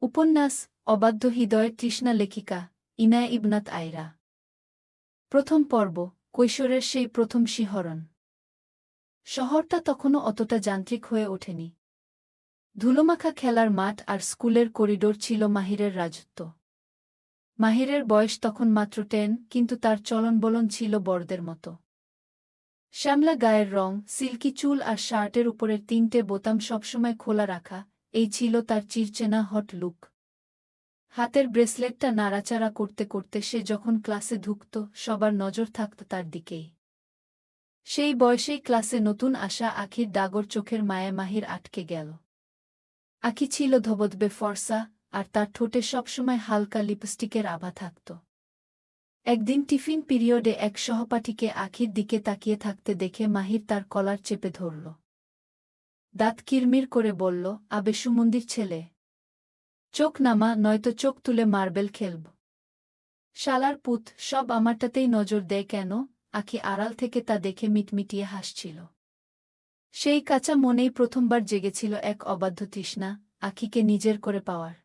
উপন্যাস অবাধ্য হৃদয়ের তৃষ্ণা লেখিকা ইনায়া ইবনাত আয়রা। প্রথম পর্ব কৈশোরের সেই প্রথম শিহরণ। শহরটা তখনও অতটা যান্ত্রিক হয়ে ওঠেনি। ধুলোমাখা খেলার মাঠ আর স্কুলের করিডোর ছিল মাহিরের রাজত্ব। মাহিরের বয়স তখন মাত্র 10, কিন্তু তার চলনবলন ছিল বড়দের মতো। শ্যামলা গায়ের রং, সিল্কি চুল আর শার্টের উপরের 3টে বোতাম সবসময় খোলা রাখা, এই ছিল তার চিরচেনা হট লুক। হাতের ব্রেসলেটটা নাড়াচাড়া করতে করতে সে যখন ক্লাসে ঢুকত, সবার নজর থাকত তার দিকেই। সেই বয়সেই ক্লাসে নতুন আসা আখির ডাগর চোখের মায়ায় মাহির আটকে গেল। আখি ছিল ধবধবে ফর্সা, আর তার ঠোঁটে সবসময় হালকা লিপস্টিকের আভা থাকত। একদিন টিফিন পিরিয়ডে এক সহপাঠীকে আখির দিকে তাকিয়ে থাকতে দেখে মাহির তার কলার চেপে ধরল। দাঁত কিরমির করে বলল, আবে সুমন্দির ছেলে, চোখ নামা, নয়তো চোখ তুলে মার্বেল খেলব। শালার পুত, সব আমারটাতেই নজর দেয় কেন? আখি আড়াল থেকে তা দেখে মিটমিটিয়ে হাসছিল। সেই কাঁচা মনেই প্রথমবার জেগেছিল এক অবাধ্য তৃষ্ণা, আখিকে নিজের করে পাওয়ার।